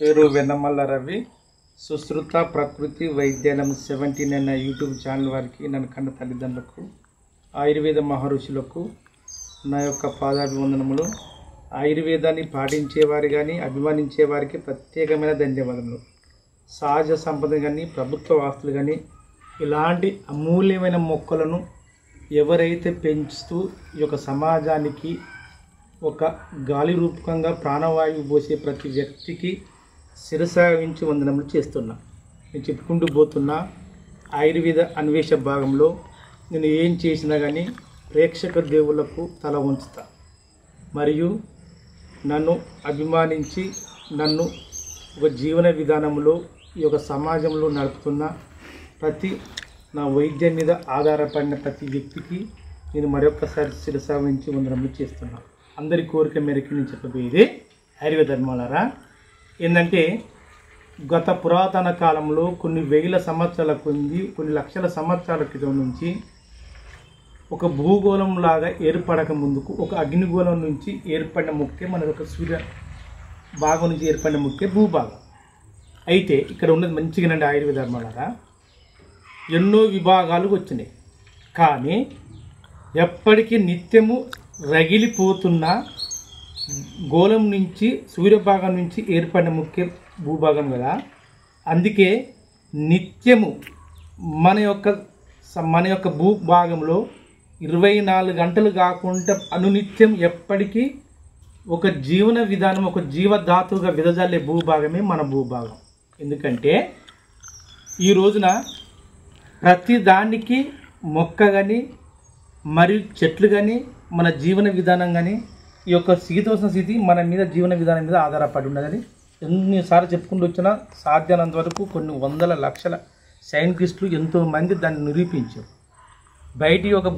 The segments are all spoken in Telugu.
పేరు వెన్నమల్ల రవి. సుశ్రుత ప్రకృతి వైద్యాలయం 17 అన్న యూట్యూబ్ ఛానల్ వారికి, నన్ను కన్న తల్లిదండ్రులకు, ఆయుర్వేద మహర్షులకు నా యొక్క పాదాభివందనములు. ఆయుర్వేదాన్ని పాటించేవారు కానీ అభిమానించే వారికి ప్రత్యేకమైన ధన్యవాదములు. సహజ సంపద కానీ ప్రభుత్వ ఆస్తులు కానీ ఇలాంటి అమూల్యమైన మొక్కలను ఎవరైతే పెంచుతూ ఈ యొక్క సమాజానికి ఒక గాలి రూపకంగా ప్రాణవాయువు పోసే ప్రతి వ్యక్తికి శిరసావించి వందనములు చేస్తున్నా. నేను చెప్పుకుంటూ పోతున్నా. ఆయుర్వేద అన్వేష భాగంలో నేను ఏం చేసినా కానీ ప్రేక్షక దేవుళ్లకు తల ఉంచుతా. మరియు నన్ను అభిమానించి నన్ను ఒక జీవన విధానంలో ఈ యొక్క సమాజంలో నడుపుతున్న ప్రతి నా వైద్యం మీద ఆధారపడిన ప్రతి వ్యక్తికి నేను మరొకసారి శిరసావించి వందనములు చేస్తున్నా. అందరి కోరిక మేరకు నేను చెప్పబోయేది ఆయుర్వేద ధర్మాలరా ఏంటంటే, గత పురాతన కాలంలో కొన్ని వేల సంవత్సరాల కొన్ని లక్షల సంవత్సరాల క్రితం నుంచి ఒక భూగోళం లాగా ఏర్పడక ముందుకు ఒక అగ్నిగోళం నుంచి ఏర్పడిన ముక్కే మన ఒక సూర్య భాగం నుంచి ఏర్పడిన ముక్కే భూభాగం. అయితే ఇక్కడ ఉన్నది మంచిగానండి ఆయుర్వేద ధర్మాలరా, ఎన్నో విభాగాలు వచ్చినాయి. కానీ ఎప్పటికీ నిత్యము రగిలిపోతున్న గోళం నుంచి సూర్యభాగం నుంచి ఏర్పడిన ముఖ్య భూభాగం కదా. అందుకే నిత్యము మన యొక్క భూభాగంలో 24 గంటలు కాకుండా అనునిత్యం ఎప్పటికీ ఒక జీవన విధానం, ఒక జీవధాతువుగా విదజల్లే భూభాగమే మన భూభాగం. ఎందుకంటే ఈ రోజున ప్రతి దానికి మొక్క కానీ మరియు చెట్లు కానీ మన జీవన విధానం కానీ ఈ యొక్క శీతోష్ణ స్థితి మన మీద జీవన విధానం మీద ఆధారపడి ఉన్నదని ఎన్నిసార్లు చెప్పుకుంటూ వచ్చినా సాధ్యమైనంత వరకు కొన్ని వందల లక్షల సైంటిస్టులు ఎంతోమంది దాన్ని నిరూపించారు. బయటి యొక్క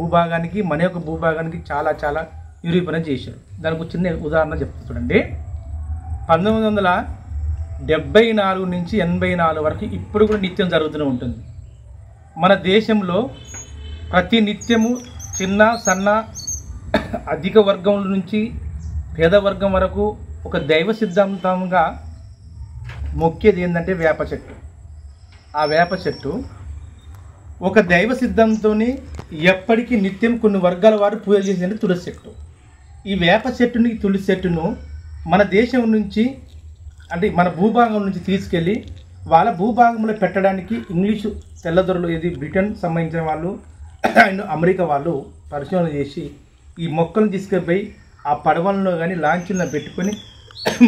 భూభాగానికి మన యొక్క భూభాగానికి చాలా చాలా నిరూపణ చేశారు. దానికి ఒక చిన్న ఉదాహరణ చెప్తా చూడండి. 1974 నుంచి 84 వరకు ఇప్పుడు కూడా నిత్యం జరుగుతూనే ఉంటుంది. మన దేశంలో ప్రతి నిత్యము చిన్న సన్న అధిక వర్గం నుంచి పేద వర్గం వరకు ఒక దైవ సిద్ధాంతంగా మొక్కేది ఏంటంటే వేప చెట్టు. ఆ వేప చెట్టు ఒక దైవ సిద్ధాంతంతో ఎప్పటికీ నిత్యం కొన్ని వర్గాల వారు పూజ చేసేది తులసి చెట్టు. ఈ వేప చెట్టుని తులసి చెట్టును మన దేశం నుంచి అంటే మన భూభాగం నుంచి తీసుకెళ్ళి వాళ్ళ భూభాగంలో పెట్టడానికి ఇంగ్లీషు తెల్లదొరలు ఏది బ్రిటన్ సంబంధించిన వాళ్ళు అండ్ అమెరికా వాళ్ళు పరిశోధన చేసి ఈ మొక్కలను తీసుకెళ్ళిపోయి ఆ పడవల్లో కానీ లాంఛీలను పెట్టుకొని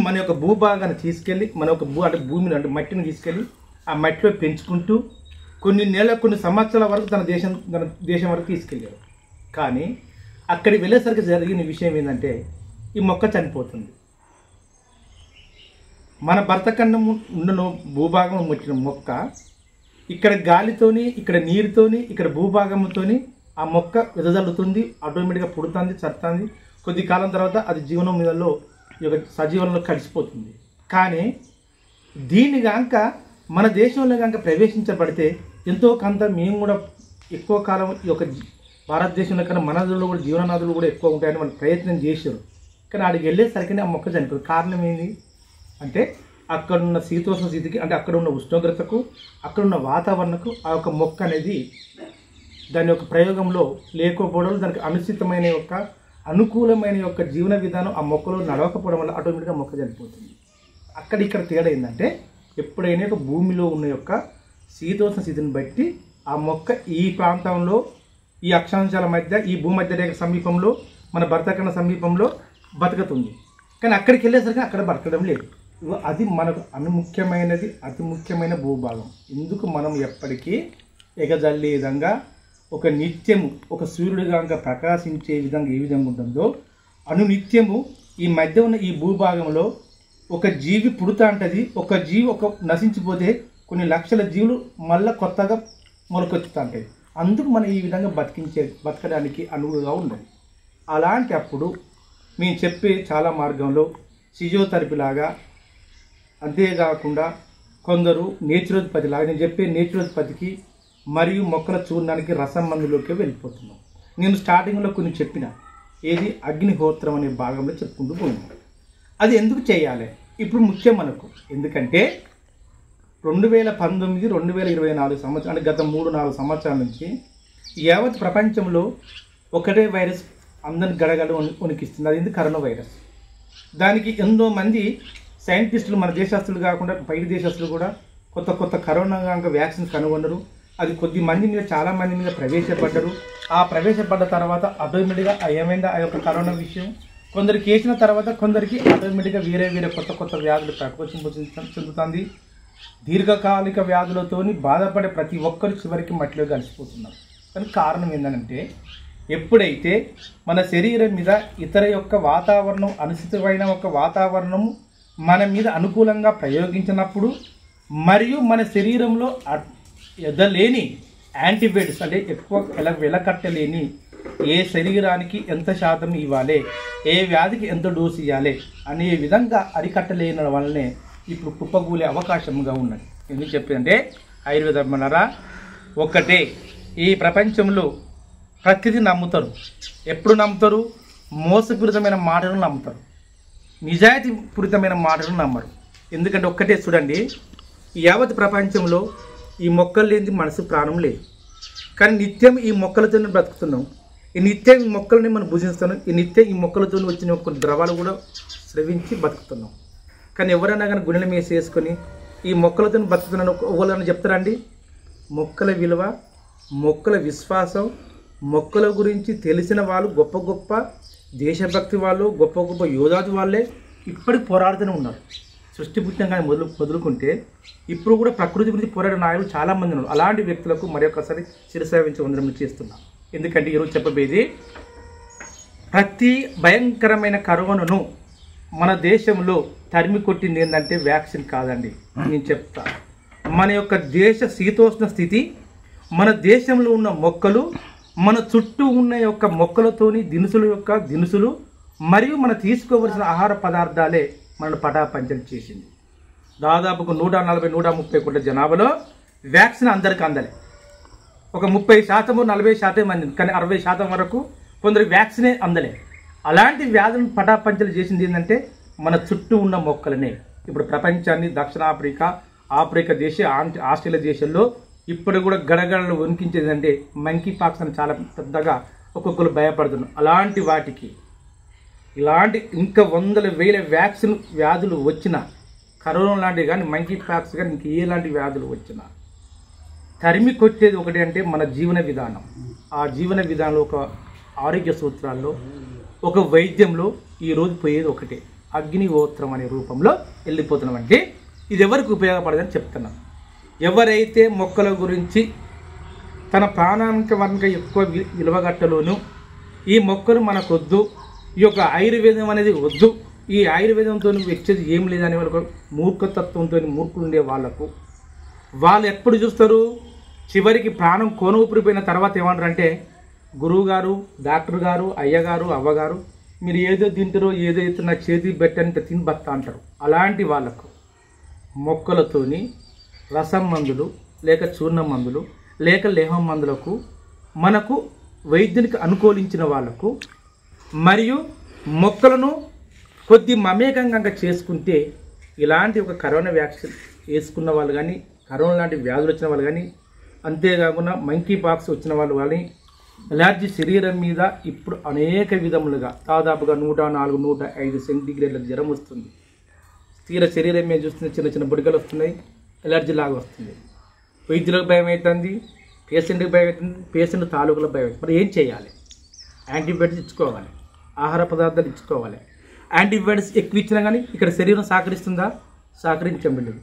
మన యొక్క భూభాగాన్ని తీసుకెళ్ళి మన యొక్క భూమిని అంటే మట్టిని తీసుకెళ్ళి ఆ మట్టిలో పెంచుకుంటూ కొన్ని సంవత్సరాల వరకు తన దేశం వరకు తీసుకెళ్ళారు. కానీ అక్కడికి వెళ్ళేసరికి జరిగిన విషయం ఏంటంటే ఈ మొక్క చనిపోతుంది. మన భరతఖండం ఉన్న భూభాగం వచ్చిన మొక్క ఇక్కడ గాలితోని, ఇక్కడ నీరుతోని, ఇక్కడ భూభాగంతోని ఆ మొక్క వెదజల్లుతుంది, ఆటోమేటిక్గా పుడుతుంది, చడుతుంది. కొద్ది కాలం తర్వాత అది జీవనం మీదలో ఈ యొక్క సజీవనంలో కలిసిపోతుంది. కానీ దీన్ని కనుక మన దేశంలో కనుక ప్రవేశించబడితే ఎంతో కొంత మేము కూడా ఎక్కువ కాలం ఈ యొక్క భారతదేశంలో కన్నా మన నదుల్లో కూడా జీవననదులు కూడా ఎక్కువ ఉంటాయని వాళ్ళు ప్రయత్నం చేశారు. కానీ ఆడికి వెళ్ళేసరికి ఆ మొక్క చనిపోయింది. కారణం ఏంది అంటే అక్కడున్న శీతోష్ణ స్థితికి అంటే అక్కడ ఉన్న ఉష్ణోగ్రతకు, అక్కడున్న వాతావరణకు ఆ యొక్క మొక్క అనేది దాని యొక్క ప్రయోగంలో లేకపోవడం, దానికి అనుచితమైన యొక్క అనుకూలమైన యొక్క జీవన విధానం ఆ మొక్కలో నడవకపోవడం వల్ల ఆటోమేటిక్గా మొక్క చనిపోతుంది. ఇక్కడ తేడా ఏంటంటే ఎప్పుడైనా ఒక భూమిలో ఉన్న యొక్క శీతోష్ణ స్థితిని బట్టి ఆ మొక్క ఈ ప్రాంతంలో ఈ అక్షాంశాల మధ్య ఈ భూమధ్య రేఖ సమీపంలో మన భరతఖండ సమీపంలో బతుకుతుంది. కానీ అక్కడికి వెళ్ళేసరికి అక్కడ బతకడం లేదు. అది మనకు అతి ముఖ్యమైన భూభాగం. ఎందుకు మనం ఎప్పటికీ ఎగజల్లే విధంగా ఒక నిత్యము ఒక సూర్యుడిగా ప్రకాశించే విధంగా ఏ విధంగా ఉంటుందో అనునిత్యము ఈ మధ్య ఉన్న ఈ భూభాగంలో ఒక జీవి పుడుతా ఉంటుంది. ఒక జీవి నశించిపోతే కొన్ని లక్షల జీవులు మళ్ళీ కొత్తగా మొలకొచ్చుతూ ఉంటాయి. అందుకు మనం ఈ విధంగా బతకడానికి అనువుగా ఉన్నది. అలాంటి అప్పుడు మేము చెప్పే చాలా మార్గంలో ఫిజియోథెరపీ లాగా, అంతేకాకుండా కొందరు నేచురోపతి లాగా, నేను చెప్పే నేచురోపతికి మరియు మొక్కల చూడడానికి రసం మందులోకి వెళ్ళిపోతున్నాం. నేను స్టార్టింగ్లో కొన్ని చెప్పిన ఏది అగ్నిహోత్రం అనే భాగంలో చెప్పుకుంటూ పోయినాం. అది ఎందుకు చేయాలి? ఇప్పుడు ముఖ్యం మనకు. ఎందుకంటే 2019, 2024 సంవత్సరం అంటే గత 3-4 సంవత్సరాల నుంచి యావత్ ప్రపంచంలో ఒకటే వైరస్ అందరిని గడగడ వణికిస్తుంది. అది కరోనా వైరస్. దానికి ఎంతో మంది సైంటిస్టులు, మన దేశస్తులు కాకుండా బయట దేశస్తులు కూడా కొత్త కొత్త కరోనా వ్యాక్సిన్ కనుగొన్నారు. అది కొద్ది మంది మీద, చాలా మంది మీద ప్రవేశపడ్డారు. ఆ ప్రవేశపడ్డ తర్వాత ఆటోమేటిక్గా ఏమైందా ఆ యొక్క కరోనా విషయం కొందరికి వేసిన తర్వాత కొందరికి ఆటోమేటిక్గా వేరే కొత్త కొత్త వ్యాధులు ప్రకోపించి చెందుతుంది. దీర్ఘకాలిక వ్యాధులతోని బాధపడే ప్రతి ఒక్కరు చివరికి మట్టిలో కలిసిపోతున్నారు. కానీ కారణం ఏంటంటే ఎప్పుడైతే మన శరీరం మీద ఇతర యొక్క వాతావరణం, అనుచితమైన ఒక వాతావరణం మన మీద అనుకూలంగా ప్రయోగించినప్పుడు మరియు మన శరీరంలో ఎదలేని యాంటీబయాటిక్స్ అంటే ఎక్కువ వెలకట్టలేని ఏ శరీరానికి ఎంత శాతం ఇవ్వాలి, ఏ వ్యాధికి ఎంత డోసు ఇవ్వాలి అనే విధంగా అరికట్టలేని వల్లనే ఇప్పుడు కుప్పగూలే అవకాశంగా ఉన్నది. ఎందుకు చెప్పంటే ఆయుర్వేదం వలన ఒక్కటే, ఈ ప్రపంచంలో ప్రతిదీ నమ్ముతారు. ఎప్పుడు నమ్ముతారు? మోసపూరితమైన మాటలను నమ్ముతారు, నిజాయితీ పూరితమైన మాటలను నమ్మరు. ఎందుకంటే ఒక్కటే చూడండి, యావత్ ప్రపంచంలో ఈ మొక్కలు లేని మనసు ప్రాణం లేదు. కానీ నిత్యం ఈ మొక్కలతోనే బ్రతుకుతున్నాం. ఈ నిత్యం ఈ మొక్కలని మనం భుజిస్తున్నాం. ఈ నిత్యం ఈ మొక్కలతో వచ్చిన కొన్ని ద్రవాలు కూడా స్రవించి బతుకుతున్నాం. కానీ ఎవరైనా కానీ గుండెల మీద వేసుకొని ఈ మొక్కలతో బతుకుతున్నాను ఎవరైనా చెప్తారండి? మొక్కల విలువ, మొక్కల విశ్వాసం, మొక్కల గురించి తెలిసిన వాళ్ళు, గొప్ప గొప్ప దేశభక్తి వాళ్ళు, గొప్ప గొప్ప యోధాది వాళ్ళే ఇప్పటికి పోరాడుతూనే ఉన్నారు. సృష్టి పుట్టినగానే మొదలుకుంటే ఇప్పుడు కూడా ప్రకృతి గురించి పోరాడే నాయకులు చాలామంది ఉన్నారు. అలాంటి వ్యక్తులకు మరొకసారి శిరసావించి వందనం చేస్తున్నాం. ఎందుకంటే ఈరోజు చెప్పబోయేది ప్రతి భయంకరమైన కరోనాను మన దేశంలో తరిమి కొట్టింది ఏంటంటే వ్యాక్సిన్ కాదండి. నేను చెప్తా, మన యొక్క దేశ శీతోష్ణ స్థితి, మన దేశంలో ఉన్న మొక్కలు, మన చుట్టూ ఉన్న యొక్క మొక్కలతోని దినుసులు మరియు మనం తీసుకోవలసిన ఆహార పదార్థాలే మనల్ని పటాపంచలు చేసింది. దాదాపుకు 140-130 కోట్ల జనాభాలో వ్యాక్సిన్ అందరికీ అందలే. ఒక 30%, 40% మంది, కానీ 60% వరకు కొందరు వ్యాక్సినే అందలే. అలాంటి వ్యాధులను పటాపంచలు చేసింది ఏంటంటే మన చుట్టూ ఉన్న మొక్కలనే. ఇప్పుడు ప్రపంచాన్ని ఆఫ్రికా ఆస్ట్రేలియా దేశంలో ఇప్పుడు కూడా గడగడలు వణికించేది అంటే మంకీ పాక్స్ అని చాలా పెద్దగా ఒక్కొక్కరు భయపడుతున్నారు. అలాంటి వాటికి ఇలాంటి ఇంకా 100,000 వ్యాక్సిన్ వ్యాధులు వచ్చినా, కరోనా లాంటివి కానీ, మంకీ పాక్స్ కానీ, ఇంక ఎలాంటి వ్యాధులు వచ్చినా తరిమి కొట్టేది ఒకటి అంటే మన జీవన విధానం. ఆ జీవన విధానంలో, ఒక ఆరోగ్య సూత్రాల్లో, ఒక వైద్యంలో ఈరోజు పోయేది ఒకటే, అగ్నిహోత్రం అనే రూపంలో వెళ్ళిపోతున్నాం. అంటే ఇది ఎవరికి ఉపయోగపడదని చెప్తున్నాం. ఎవరైతే మొక్కల గురించి తన ప్రాణానికి వర్ణక ఎక్కువ విలువగట్టలోను, ఈ మొక్కలు మనకొద్దు, ఈ యొక్క ఆయుర్వేదం అనేది వద్దు, ఈ ఆయుర్వేదంతో వచ్చేది ఏం లేదనే వాళ్ళకు మూర్ఖతత్వంతో మూర్ఖులు ఉండే వాళ్ళు ఎప్పుడు చూస్తారు? చివరికి ప్రాణం కోనూపిరిపోయిన తర్వాత ఏమంటారంటే, గురువు గారు, డాక్టర్ గారు, అయ్యగారు, అవ్వగారు, మీరు ఏదో తింటారో ఏదో అయితే నా చేతి పెట్టని తిని బతా అంటారు. అలాంటి వాళ్ళకు మొక్కలతోని రసం మందులు, లేక చూర్ణ మందులు, లేక లేహం మందులకు మనకు వైద్యునికి అనుకూలించిన వాళ్ళకు మరియు మొక్కలను కొద్ది మమేకంగా చేసుకుంటే ఇలాంటి ఒక కరోనా వ్యాక్సిన్ వేసుకున్న వాళ్ళు కానీ, కరోనా లాంటి వ్యాధులు వచ్చిన వాళ్ళు కానీ, అంతేకాకుండా మంకీ పాక్స్ వచ్చిన వాళ్ళు కానీ, ఎలర్జీ శరీరం మీద ఇప్పుడు అనేక విధములుగా దాదాపుగా 104-105 సెంటీగ్రేడ్ల జ్వరం వస్తుంది. తీర శరీరం మీద చూస్తున్న చిన్న చిన్న బుడికలు వస్తున్నాయి, ఎలర్జీ లాగా వస్తుంది. వైద్యులకు భయం అవుతుంది, పేషెంట్కి భయం అవుతుంది, పేషెంట్ తాలూకులకు భయం అవుతుంది. మరి ఏం చేయాలి? యాంటీబయాటిక్స్ ఇచ్చుకోవాలి, ఆహార పదార్థాలు ఇచ్చుకోవాలి. యాంటీబయాటిక్స్ ఎక్కువ ఇచ్చినా కానీ ఇక్కడ శరీరం సహకరిస్తుందా? సహకరించడం లేదు.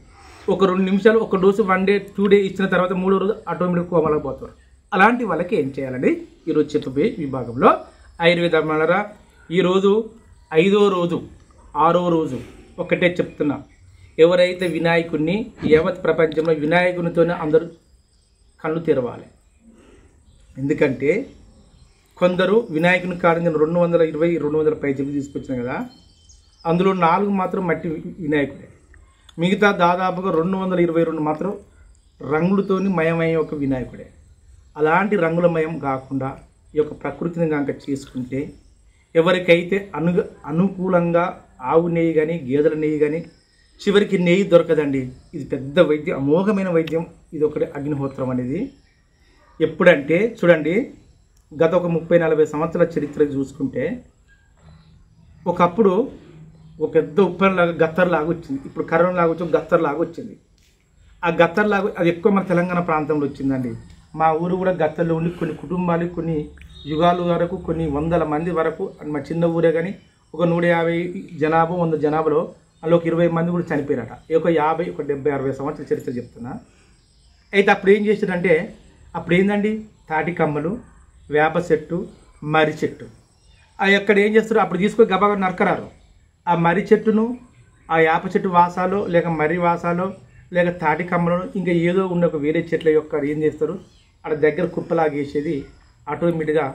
ఒక 2 నిమిషాలు, ఒక డోసు 1 డే 2 డే ఇచ్చిన తర్వాత 3వ రోజు ఆటోమేటిక్ కోమలకు పోతారు. అలాంటి వాళ్ళకి ఏం చేయాలని ఈరోజు చెప్పబోయే విభాగంలో ఆయుర్వేదం వలన ఈరోజు 5వ రోజు 6వ రోజు ఒకటే చెప్తున్నా. ఎవరైతే వినాయకుడిని, యావత్ ప్రపంచంలో వినాయకునితోనే అందరూ కళ్ళు తెరవాలి. ఎందుకంటే కొందరు వినాయకుని కారణం 220-200 పైచీలు తీసుకొచ్చినాం కదా, అందులో 4 మాత్రం మట్టి వినాయకుడే, మిగతా దాదాపుగా 222 మాత్రం రంగులతోని మయమయ్యే ఒక వినాయకుడే. అలాంటి రంగులమయం కాకుండా ఈ యొక్క ప్రకృతిని కనుక చేసుకుంటే, ఎవరికైతే అనుకూలంగా ఆవు నెయ్యి కానీ, గేదెల నెయ్యి కానీ, చివరికి నెయ్యి దొరకదండి. ఇది పెద్ద వైద్యం, అమోఘమైన వైద్యం. ఇది ఒకటి అగ్నిహోత్రం అనేది. ఎప్పుడంటే చూడండి, గత ఒక 30-40 సంవత్సరాల చరిత్ర చూసుకుంటే ఒకప్పుడు ఒక పెద్ద ఉప్పెనలాగా గత్తర్లాగా వచ్చింది. ఇప్పుడు కరోనా లాగా వచ్చి గత్తర్లాగా వచ్చింది. ఆ గత్తర్లాగా అది ఎక్కువ మన తెలంగాణ ప్రాంతంలో వచ్చిందండి. మా ఊరు కూడా గత్తర్లో ఉండి కొన్ని కుటుంబాలు కొన్ని యుగాల వరకు కొన్ని 100 మంది వరకు, మా చిన్న ఊరే కానీ ఒక 150 జనాభా 100 జనాభాలో అందులో ఒక 20 మంది కూడా చనిపోయారట. ఒక 50 ఒక 70 60 సంవత్సరాల చరిత్ర చెప్తున్నా. అయితే అప్పుడు ఏం చేశారంటే, అప్పుడు ఏందండి, తాటి కమ్మలు, వేప చెట్టు, మర్రి చెట్టు, ఆ ఎక్కడ ఏం చేస్తారు, అప్పుడు తీసుకొని గబాగా నరకరారు. ఆ మర్రి చెట్టును, ఆ వేప చెట్టు వాసాలో లేక మర్రి వాసాలో లేక తాటి కమ్మలను ఇంకా ఏదో ఉన్న ఒక వేరే చెట్ల యొక్క ఏం చేస్తారు, అక్కడ దగ్గర కుప్పలాగేసేది. ఆటోమేటిక్గా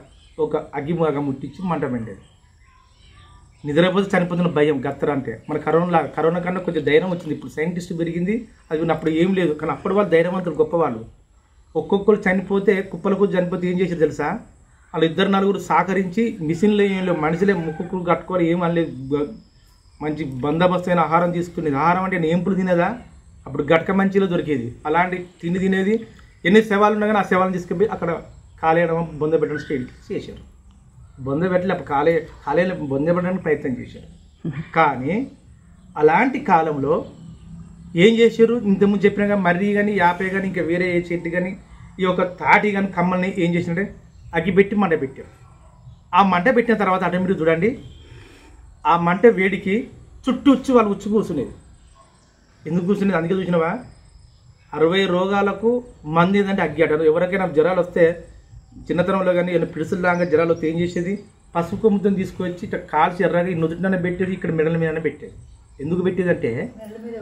ఒక అగ్గిమాగం ముట్టించి మంట మండేది. నిద్రపోతే చనిపోతున్న భయం గత్తర అంటే. మన కరోనా కన్నా కొంచెం ధైర్యం వచ్చింది. ఇప్పుడు సైంటిస్ట్ పెరిగింది, అది అప్పుడు ఏం లేదు. కానీ అప్పటి వాళ్ళు ధైర్యవంతులు, గొప్పవాళ్ళు. ఒక్కొక్కరు చనిపోతే కుప్పలకు చనిపోతే ఏం చేసేది తెలుసా, వాళ్ళు 2-4 సహకరించి మిషన్లు ఏం లేవు, మనుషులే ముక్కు కట్టుకోవాలి, ఏం అనలేదు, మంచి బందోబస్తు అయిన ఆహారం తీసుకునేది. ఆహారం అంటే నేంపులు తినేదా, అప్పుడు గట్క మంచిలో దొరికేది. అలాంటి తిండి తినేది. ఎన్ని శవాలు ఉన్నా కానీ ఆ శవాలను తీసుకుపోయి అక్కడ కాలేయడం, బొంద పెట్టడం స్టేట్ చేశారు. బొంద పెట్టలే, అప్పుడు కాలేయలు బొంద పెట్టడానికి ప్రయత్నం చేశారు. కానీ అలాంటి కాలంలో ఏం చేశారు, ఇంతకుముందు చెప్పినా మర్రి కానీ యాపే కానీ ఇంకా వేరే ఏ చెట్టు కానీ ఈ యొక్క తాటి కానీ కమ్మల్ని ఏం చేసినట్టే అగ్గిపెట్టి మంట పెట్టారు. ఆ మంట పెట్టిన తర్వాత అటు చూడండి, ఆ మంట వేడికి చుట్టూ వచ్చి వాళ్ళు ఉచ్చు కూర్చునేది. ఎందుకు కూర్చునేది, అందుకే చూసినావా, 60 రోగాలకు మంది ఏంటంటే అగ్గి అంటారు. ఎవరికైనా జ్వరాలు వస్తే చిన్నతనంలో కానీ ఏమైనా పిడుసులాగా జ్వరాలు వస్తే ఏం చేసేది, పసుపు కొమ్ముతో తీసుకొచ్చి ఇట్లా కాల్చి ఎర్రగా ఈ నుదుటినే పెట్టేది, ఇక్కడ మెడల మీదనే పెట్టేది. ఎందుకు పెట్టేది అంటే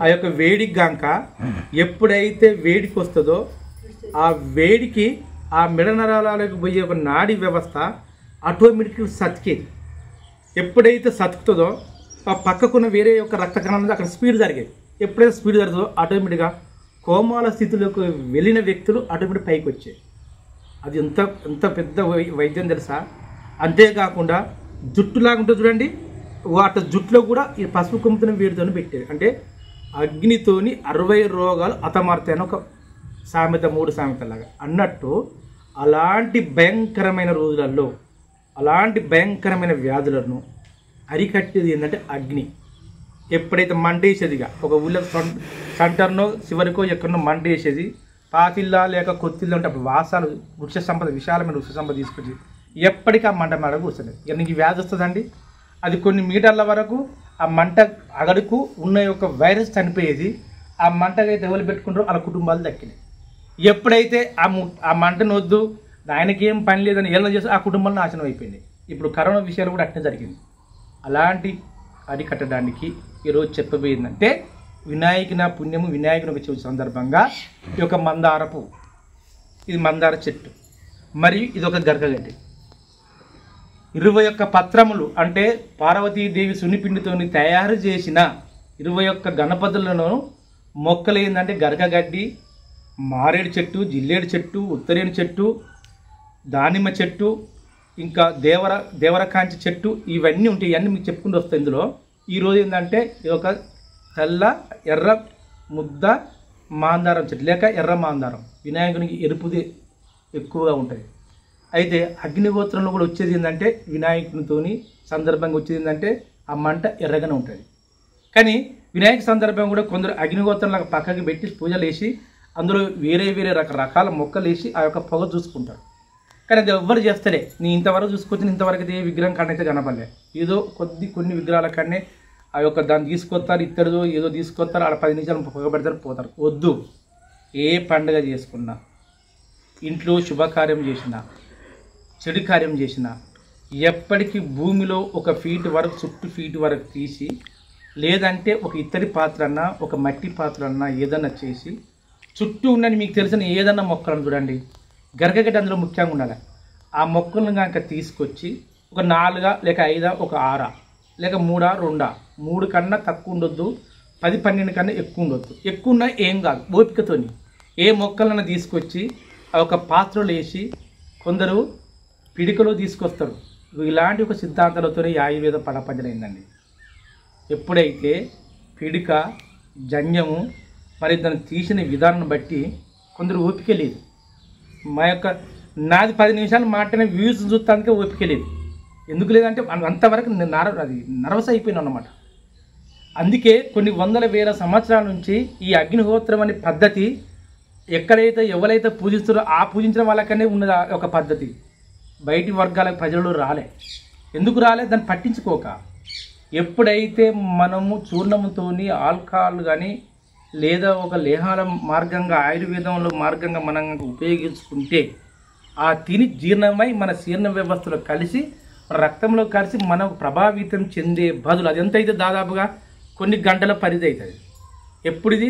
ఆ యొక్క వేడికి గాక ఎప్పుడైతే వేడికి వస్తుందో ఆ వేడికి ఆ మెడ నరాలకు పోయే ఒక నాడీ వ్యవస్థ ఆటోమేటిక్గా సతికేది. ఎప్పుడైతే సతుకుతుందో ఆ పక్కకున్న వేరే యొక్క రక్త కణాలు అక్కడ స్పీడ్ జరిగేది. ఎప్పుడైతే స్పీడ్ జరుగుతుందో ఆటోమేటిక్గా కోమాల స్థితిలోకి వెళ్ళిన వ్యక్తులు ఆటోమేటిక్ పైకి వచ్చాయి. అది ఎంత పెద్ద వైద్యం తెలుసా. అంతేకాకుండా జుట్టులాగా ఉంటుంది చూడండి, వాటి జుట్టులో కూడా ఈ పసుపు కొమ్ముతున్న వేడితో పెట్టేది. అంటే అగ్నితోని 60 రోగాలు అతమార్తాయని ఒక సామెత, 3 సామెతలాగా అన్నట్టు. అలాంటి భయంకరమైన రోజులలో అలాంటి భయంకరమైన వ్యాధులను అరికట్టేది ఏంటంటే అగ్ని. ఎప్పుడైతే మంట వేసేదిగా ఒక ఊళ్ళో సెంటర్నో చివరికో ఎక్కడనో మంట వేసేది, పాతిల్లా లేక కొత్తిల్లా ఉంటే అప్పుడు వాసాలు వృక్ష సంపద, విశాలమైన వృక్ష సంపద తీసుకొచ్చి ఎప్పటికీ ఆ మంట మేడ కూర్చుంది. ఇక నీకు వ్యాధి వస్తుందండి. అది కొన్ని మీటర్ల వరకు ఆ మంట అగడుకు ఉన్న యొక్క వైరస్ చనిపోయేది. ఆ మంటకైతే ఎవరు పెట్టుకుంటారో వాళ్ళ కుటుంబాలు దక్కినాయి. ఎప్పుడైతే ఆ మంటను వద్దు, ఆయనకి ఏం పని లేదని ఏళ్ళ చేసి ఆ కుటుంబాలు నాశనం అయిపోయింది. ఇప్పుడు కరోనా విషయాలు కూడా అట్నే జరిగింది. అలాంటి అరికట్టడానికి ఈరోజు చెప్పబోయిందంటే వినాయకుని పుణ్యము, వినాయకుని వచ్చే సందర్భంగా ఈ యొక్క మందార పువ్వు, ఇది మందార చెట్టు, మరియు ఇది ఒక గరగగడ్డి, 21 పత్రములు అంటే పార్వతీదేవి సున్నిపిండితో తయారు చేసిన 21 గణపతులను మొక్కలు ఏంటంటే గరగగడ్డి, మారేడు చెట్టు, జిల్లేడు చెట్టు, ఉత్తరేణి చెట్టు, దానిమ్మ చెట్టు, ఇంకా దేవరకాంచి చెట్టు, ఇవన్నీ ఉంటాయి. ఇవన్నీ మీకు చెప్పుకుంటూ వస్తాయి. ఇందులో ఈరోజు ఏంటంటే ఇది ఒక తెల్ల ఎర్ర ముద్ద మాందారం చెట్టు లేక ఎర్ర మాందారం, వినాయకునికి ఎరుపుది ఎక్కువగా ఉంటుంది. అయితే అగ్నిహోత్రంలో కూడా వచ్చేది ఏంటంటే వినాయకునితోని సందర్భంగా వచ్చేది ఏంటంటే ఆ మంట ఎర్రగానే ఉంటుంది. కానీ వినాయక సందర్భం కూడా కొందరు అగ్నిహోత్రంలాగా పక్కకి పెట్టి పూజలు వేసి అందులో వేరే రకరకాల మొక్కలు వేసి ఆ యొక్క పొగ చూసుకుంటారు. కానీ అది ఎవ్వరు చేస్తలే. నీ ఇంతవరకు చూసుకొచ్చిన ఇంతవరకు అయితే ఏ విగ్రహం కన్నైతే కనపడలే. ఏదో కొన్ని విగ్రహాల కన్నే ఆ యొక్క దాన్ని తీసుకొస్తారు, ఇత్తడిదో ఏదో తీసుకొస్తారు, ఆడ 10 నిమిషాలు పొగ పెడతారు, పోతారు. వద్దు. ఏ పండుగ చేసుకున్నా, ఇంట్లో శుభకార్యం చేసినా, చెడు కార్యం చేసినా ఎప్పటికీ భూమిలో 1 ఫీట్ వరకు చుట్టూ ఫీట్ వరకు తీసి, లేదంటే ఒక ఇత్తడి పాత్ర అన్నా ఒక మట్టి పాత్ర అన్నా ఏదన్నా చేసి చుట్టూ ఉన్నది మీకు తెలిసిన ఏదన్నా మొక్కలను చూడండి, గరగగడ్డి అందులో ముఖ్యంగా ఉండాలి. ఆ మొక్కలను కనుక తీసుకొచ్చి ఒక 4 లేక 5 ఒక 6 లేక 3 2 3 కన్నా తక్కువ ఉండొద్దు, 10-12 కన్నా ఎక్కువ ఉండొద్దు. ఎక్కువ ఉన్నా ఏం కాదు, ఓపికతోని ఏ మొక్కలను తీసుకొచ్చి ఆ ఒక పాత్రలో వేసి కొందరు పిడికలో తీసుకొస్తారు. ఇలాంటి ఒక సిద్ధాంతాలతోనే ఆయుర్వేదం పడపంచలైందండి. ఎప్పుడైతే పిడిక జంజము, మరి దాన్ని తీసిన విధానం బట్టి కొందరు ఓపిక లేదు. మా యొక్క నాది 10 నిమిషాలు మాట్లాడిన వ్యూస్ చూస్తానికే ఓపిక లేదు. ఎందుకు లేదంటే అంతవరకు అది నర్వస్ అయిపోయినా అన్నమాట. అందుకే కొన్ని వందల వేల సంవత్సరాల నుంచి ఈ అగ్నిహోత్రం అనే పద్ధతి ఎక్కడైతే ఎవరైతే పూజిస్తారో ఆ పూజించిన వాళ్ళకనే ఉన్నది ఒక పద్ధతి. బయటి వర్గాల ప్రజలు రాలే. ఎందుకు రాలే? దాన్ని పట్టించుకోక. ఎప్పుడైతే మనము చూర్ణముతోని ఆల్కహాల్ కానీ లేదా ఒక లేహాల మార్గంగా ఆయుర్వేదంలో మార్గంగా మనం ఉపయోగించుకుంటే ఆ తిని జీర్ణమై మన జీర్ణ వ్యవస్థలో కలిసి రక్తంలో కలిసి మనకు ప్రభావితం చెందే బదులు అది ఎంతైతే దాదాపుగా కొన్ని గంటల పరిధి అవుతుంది. ఎప్పుడు ఇది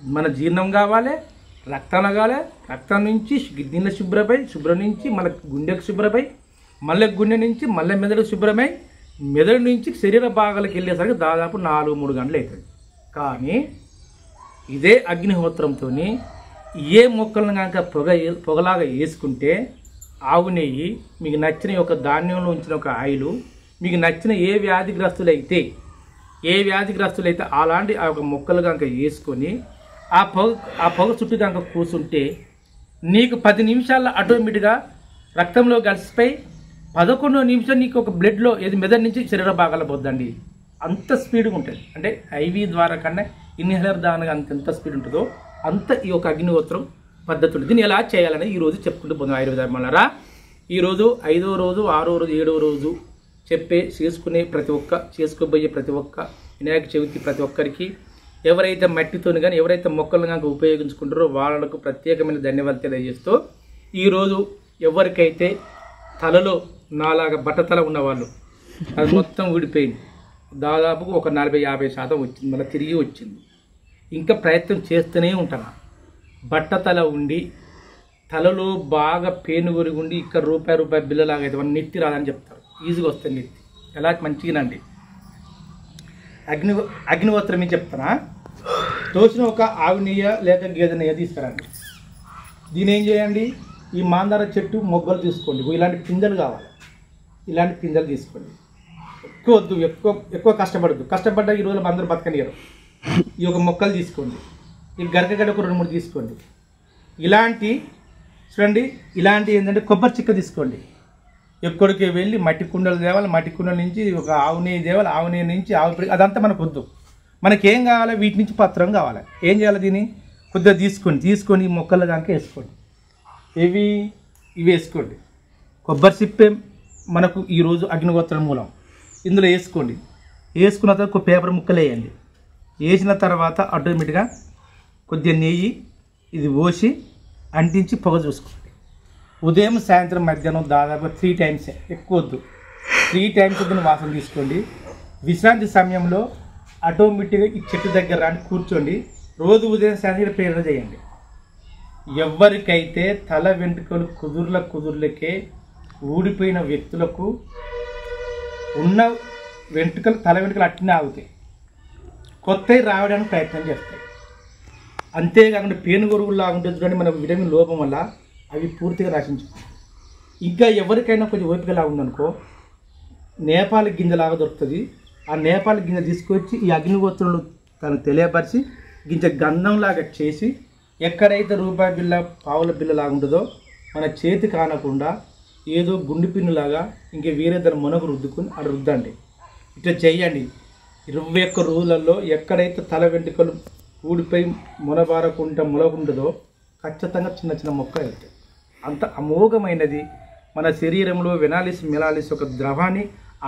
మన జీర్ణం కావాలి, రక్తం కావాలి, రక్తం నుంచి గిన్నె శుభ్రమై, శుభ్రం నుంచి మళ్ళీ గుండెకు శుభ్రమై, మళ్ళీ గుండె నుంచి మళ్ళీ మెదడు శుభ్రమై, మెదడు నుంచి శరీర భాగాలకు వెళ్ళేసరికి దాదాపు 4-3 గంటలు అవుతుంది. కానీ ఇదే అగ్నిహోత్రంతో ఏ మొక్కలను కనుక పొగలాగా వేసుకుంటే ఆవు నెయ్యి, మీకు నచ్చిన ఒక ధాన్యంలో ఉంచిన ఒక ఆయిలు, మీకు నచ్చిన ఏ వ్యాధిగ్రస్తులైతే అలాంటి ఆ యొక్క మొక్కలు కనుక వేసుకొని ఆ పొగ చుట్టూ కనుక కూర్చుంటే నీకు 10 నిమిషాల్లో ఆటోమేటిక్గా రక్తంలో కలిసిపోయి 11వ నిమిషం నీకు ఒక బ్లడ్లో ఏది మెదడు నుంచి శరీర భాగాల పోద్దండి. అంత స్పీడ్గా ఉంటుంది. అంటే ఐవీ ద్వారా కన్నా ఇన్హేలర్ దానిగా ఎంత స్పీడ్ ఉంటుందో అంత ఈ యొక్క అగ్నిహోత్రం పద్ధతి ఉంటుంది. దీన్ని ఎలా చేయాలని ఈరోజు చెప్పుకుంటూ పోదాం. ఆయుర్వేదం వల్ల ఈరోజు 5వ రోజు, 6వ రోజు, 7వ రోజు చేసుకోబోయే ప్రతి ఒక్క వినాయక చవితి ప్రతి ఒక్కరికి ఎవరైతే మట్టితో కానీ ఎవరైతే మొక్కలను కనుక ఉపయోగించుకుంటారో వాళ్ళకు ప్రత్యేకమైన ధన్యవాదాలు తెలియజేస్తూ ఈరోజు ఎవరికైతే తలలో నాలాగా బట్టతల ఉన్నవాళ్ళు అది మొత్తం ఊడిపోయింది, దాదాపుగా ఒక 40-50% వచ్చింది, మళ్ళీ తిరిగి వచ్చింది. ఇంకా ప్రయత్నం చేస్తూనే ఉంటాను. బట్టతల ఉండి తలలో బాగా పేనుగురి ఉండి ఇక్కడ రూపాయి బిల్లలాగా అయితే మన నెత్తి రాదని చెప్తారు. ఈజీగా వస్తుంది నెత్తి. ఎలా మంచిగానండి. అగ్నిహోత్రం ఏం చెప్తానా, తోచిన ఒక ఆవు నెయ్యి లేక గేదె నెయ్యి తీసుకురండి. దీని ఏం చేయండి, ఈ మాందార చెట్టు మొగ్గలు తీసుకోండి. ఇలాంటి పిందెలు కావాలి. ఇలాంటి పిందెలు తీసుకోండి. ఎక్కువ వద్దు, ఎక్కువ కష్టపడ్డ ఈ రోజులు అందరూ బతకనియరు. ఈ ఒక మొక్కలు తీసుకోండి. ఈ గరకగడ్డ ఒక 2-3 తీసుకోండి. ఇలాంటి చూడండి, ఇలాంటి ఏంటంటే కొబ్బరి చిక్క తీసుకోండి. ఎక్కడికి వెళ్ళి మట్టి కుండలు తేవాలి, మట్టి కుండల నుంచి ఒక ఆవు నెయ్యి తేవాలి, ఆవు నెయ్యి నుంచి ఆవు అదంతా మనకు వద్దు. మనకేం కావాలి, వీటి నుంచి పత్రం కావాలి. ఏం చేయాలి, దీన్ని కొద్దిగా తీసుకొని ఈ మొక్కలు కనుక వేసుకోండి. ఇవి వేసుకోండి. కొబ్బరి చిప్పే మనకు ఈరోజు అగ్నిహోత్రం మూలం. ఇందులో వేసుకోండి. వేసుకున్న తర్వాత ఒక పేపర్ ముక్కలు వేయండి. వేసిన తర్వాత ఆటోమేటిక్గా కొద్దిగా నెయ్యి ఇది పోసి అంటించి పొగ చూసుకోండి. ఉదయం, సాయంత్రం, మధ్యాహ్నం దాదాపు 3 టైమ్స్, ఎక్కువ వద్దు, 3 టైమ్స్ దీన్ని వాసన తీసుకోండి. విశ్రాంతి సమయంలో ఆటోమేటిక్గా ఈ చెట్టు దగ్గర రాని కూర్చోండి. రోజు ఉదయం సాయంత్రం ప్రేరణ చేయండి. ఎవరికైతే తల వెంట్రుకలు కుదుర్లకే ఊడిపోయిన వ్యక్తులకు ఉన్న తల వెంట్రుకలు అట్టినే ఆగుతాయి, కొత్తవి రావడానికి ప్రయత్నం చేస్తాయి. అంతేకాకుండా పేనుగొరుగులాగా ఉంటుంది చూడండి, మన విటమిన్ లోపం వల్ల అవి పూర్తిగా నశించుకుంటాయి. ఇంకా ఎవరికైనా కొంచెం ఓపికలా ఉందనుకో, నేపాల గింజలాగా దొరుకుతుంది. ఆ నేపాల గింజ తీసుకొచ్చి ఈ అగ్నిహోత్రంలో తను తెలియపరిచి గింజ గంధంలాగా చేసి ఎక్కడైతే రూపాయి బిల్ల, పావుల బిల్ల లాగా ఉంటుందో మన చేతి కానకుండా ఏదో గుండె పిన్నులాగా ఇంకా వేరే దాని మొనకు రుద్దుకుని అక్కడ రుద్దండి. ఇట్లా చేయండి. 21 రోజులలో ఎక్కడైతే తల వెంట్రుకలు ఊడిపోయి మొలకుంటుందో ఖచ్చితంగా చిన్న మొక్కలు అవుతాయి. అంత అమోఘమైనది. మన శరీరంలో వెనాలిస్ ఒక ద్రవాన్ని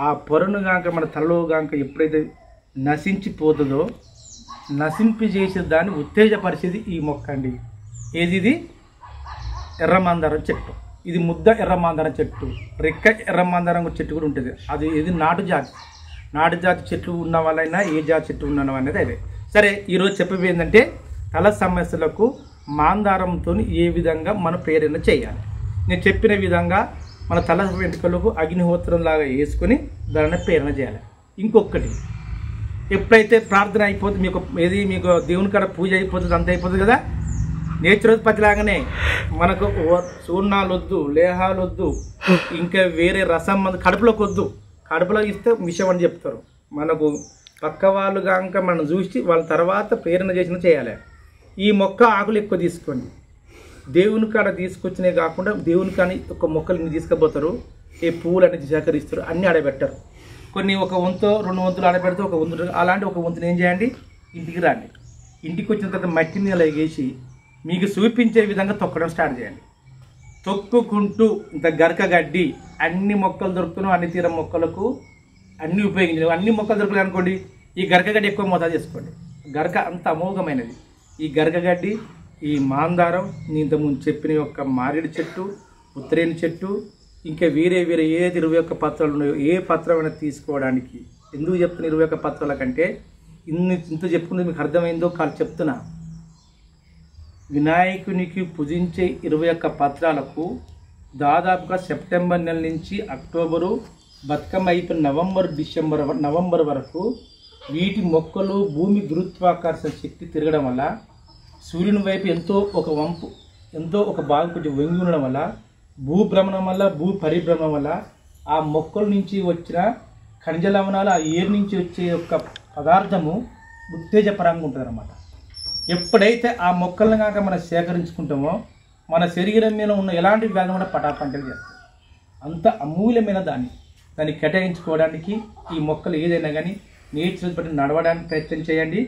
ఆ పొరను గాక మన తలలో గాక ఎప్పుడైతే నశించిపోతుందో నశింపి చేసే దాన్ని ఉత్తేజపరిచేది ఈ మొక్క అండి. ఏది ఇది? ఎర్రమందారం చెట్టు. ఇది ముద్ద ఎర్రమందారం చెట్టు, రెక్క ఎర్రమందారం చెట్టు కూడా ఉంటుంది. అది ఇది నాటు జాతి చెట్లు ఉన్న వాళ్ళైనా ఏ జాతి చెట్టు ఉన్న అనేది అదే. సరే, ఈరోజు చెప్పేది ఏంటంటే తల సమస్యలకు మాందారంతో ఏ విధంగా మనం ప్రేరణ చేయాలి. నేను చెప్పిన విధంగా మన తల వెంట్రుకలకు అగ్నిహోత్రం లాగా వేసుకొని దాన్ని ప్రేరణ చేయాలి. ఇంకొకటి, ఎప్పుడైతే ప్రార్థన అయిపోతుంది, మీకు దేవుని కాడ పూజ అయిపోతుంది, అంత అయిపోతుంది కదా, నేచురోత్పత్తి లాగానే మనకు చూర్ణాలు వద్దు, లేహాలు వద్దు, ఇంకా వేరే రసం కడుపులోకి వద్దు. కడుపులో ఇస్తే విషం అని చెప్తారు. మనకు పక్క వాళ్ళు కనుక మనం చూసి వాళ్ళ తర్వాత ప్రేరణ చేసిన చేయాలి. ఈ మొక్క ఆకులు ఎక్కువ తీసుకోండి. దేవుని కాడ తీసుకొచ్చినవి కాకుండా దేవుని కానీ ఒక మొక్కలు ఇన్ని తీసుకుపోతారు, ఏ పువ్వులు అనేది సేకరిస్తారు, అన్నీ ఆడబెట్టారు. కొన్ని ఒక వంతు 2 వంతులు ఆడబెడితే ఒక వంతు, అలాంటి ఒక వంతుని ఏం చేయండి, ఇంటికి రండి. ఇంటికి వచ్చిన తర్వాత మట్టిని అలా వేసి మీకు చూపించే విధంగా తొక్కడం స్టార్ట్ చేయండి. తొక్కుకుంటూ ఇంత గరక గడ్డి అన్ని మొక్కలు దొరుకుతున్నావు, అన్ని తీర మొక్కలకు అన్నీ ఉపయోగించలేవు. అన్ని మొక్కలు దొరకలేదు అనుకోండి, ఈ గరక గడ్డి ఎక్కువ మోతాదు చేసుకోండి. గరక అంత అమోఘమైనది. ఈ గరక గడ్డి, ఈ మాందారం, నేను ఇంతకుముందు చెప్పిన యొక్క మారేడు చెట్టు, ఉత్తరేణి చెట్టు, ఇంకా వేరే వేరే ఏది 21 పత్రాలు ఉన్నాయో ఏ పత్రమైనా తీసుకోవడానికి. ఎందుకు చెప్తున్నా 21 పత్రాల కంటే, ఇంత చెప్పుకుంటే మీకు అర్థమైందో కాదు చెప్తున్నా. వినాయకునికి పూజించే 21 పత్రాలకు దాదాపుగా సెప్టెంబర్ నెల నుంచి అక్టోబరు, బతుకమ్మ అయిపోయిన నవంబర్ వరకు వీటి మొక్కలు భూమి గురుత్వాకర్షణ శక్తి తిరగడం వల్ల, సూర్యుని వైపు ఎంతో ఒక భాగం కొంచెం వంగి ఉండడం వల్ల, భూభ్రమణం వల్ల, భూ పరిభ్రమణం వల్ల ఆ మొక్కల నుంచి వచ్చిన ఖనిజ లవణాలు, ఆ ఏరు నుంచి వచ్చే యొక్క పదార్థము ఉత్తేజపరంగా ఉంటుంది అన్నమాట. ఎప్పుడైతే ఆ మొక్కలను కాక మనం సేకరించుకుంటామో మన శరీరం మీద ఉన్న ఎలాంటి వ్యాధి కూడా పటాపంటలు చేస్తాయి. అంత అమూల్యమైన దాన్ని కేటాయించుకోవడానికి ఈ మొక్కలు ఏదైనా కానీ నేచర్ బట్టి నడవడానికి ప్రయత్నం చేయండి.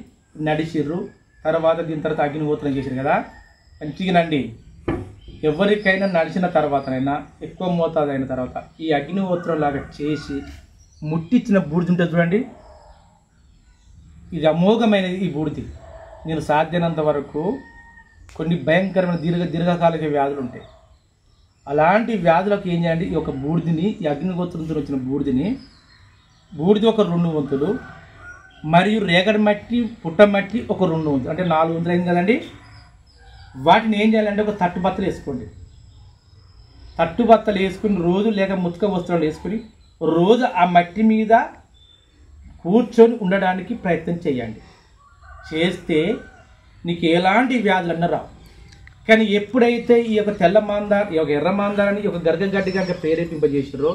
నడిచిర్రు, తర్వాత దీని తర్వాత అగ్నిహోత్రం చేశారు కదా, మంచిగానండి. ఎవరికైనా నడిచిన తర్వాతనైనా ఎక్కువ మోతాదు అయిన తర్వాత ఈ అగ్నిహోత్రం లాగా చేసి ముట్టించిన బూడిద ఉంటుంది చూడండి, ఇది అమోఘమైనది. ఈ బూడిది నేను సాధ్యమైనంత వరకు కొన్ని భయంకరమైన దీర్ఘకాలిక వ్యాధులు ఉంటాయి. అలాంటి వ్యాధులకు ఏం చేయండి, ఈ యొక్క బూడిదని, ఈ అగ్నిహోత్రంతో వచ్చిన బూడిది ఒక 2 వంతులు, మరియు రేగడి మట్టి, పుట్టమట్టి ఒక 2 వంతులు, అంటే 4 వంతులు అయింది కదండి. వాటిని ఏం చేయాలంటే ఒక తట్టుబత్తలు వేసుకోండి. తట్టుబత్తలు వేసుకుని రోజు లేక ముతుక వస్త్రాలు వేసుకుని రోజు ఆ మట్టి మీద కూర్చొని ఉండడానికి ప్రయత్నం చేయండి. చేస్తే నీకు ఎలాంటి వ్యాధులన్నా రావు. కానీ ఎప్పుడైతే ఈ యొక్క తెల్ల మాందార, ఈ యొక్క ఎర్ర మాందారాన్ని ఈ యొక్క గర్గగడ్డి కనుక ప్రేరేపింపజేసారో,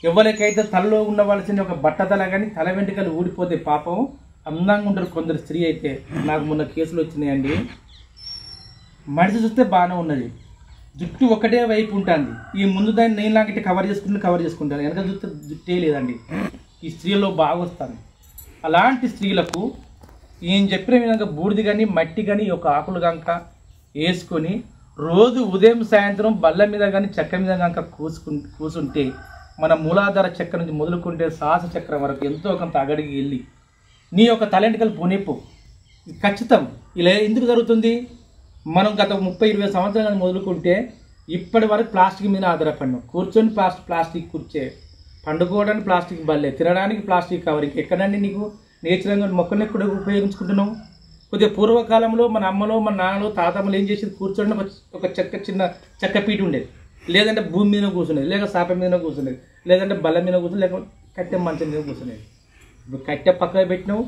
ఎవరికైతే తలలో ఉండవలసిన ఒక బట్టతల కానీ తల వెంట్రుకలు ఊడిపోతే పాపం అందంగా ఉంటారు కొందరు స్త్రీ అయితే. నాకు మొన్న కేసులు వచ్చినాయండి. మనిషి చూస్తే బాగానే ఉన్నది, జుట్టు ఒకటే వైపు ఉంటుంది. ఈ ముందు దాన్ని నేను లాంటి కవర్ చేసుకుంటాను, వెనక చూస్తే జుట్టే లేదండి. ఈ స్త్రీలో బాగా వస్తాను. అలాంటి స్త్రీలకు ఏం చెప్పిన విధంగా బూడిది కానీ మట్టి కానీ ఈ యొక్క ఆకులు కనుక వేసుకొని రోజు ఉదయం సాయంత్రం బల్ల మీద కానీ చెక్క మీద కనుక కూసుంటే మన మూలాధార చక్రం నుంచి మొదలుకుంటే శ్వాస చక్రం వరకు ఎంతో కొంత అగడికి వెళ్ళి నీ యొక్క తలెంటికలు పోనిప్పు. ఖచ్చితం. ఇలా ఎందుకు జరుగుతుంది, మనం గత 30-20 సంవత్సరాలు మొదలుకుంటే ఇప్పటి వరకు ప్లాస్టిక్ మీద ఆధారపడినాం. కూర్చొని ప్లాస్టిక్ కూర్చే, పండుకోవడానికి ప్లాస్టిక్ బల్లే, తినడానికి ప్లాస్టిక్ కవర్. ఎక్కడండి నీకు నేచురల్గా మొక్కల్ని కూడా ఉపయోగించుకుంటున్నాం. కొద్దిగా పూర్వకాలంలో మన అమ్మలో, మన నాన్నలో, తాతమ్మలు ఏం చేసేది, కూర్చొని ఒక చిన్న చెక్క పీట ఉండేది, లేదంటే భూమి మీద కూర్చునేది, లేక సాప మీద కూర్చునేది, లేదంటే బల్ల మీద కూర్చుని, లేక కట్టె మంచం మీద కూర్చునేది. ఇప్పుడు కట్టె పక్కన పెట్టినావు.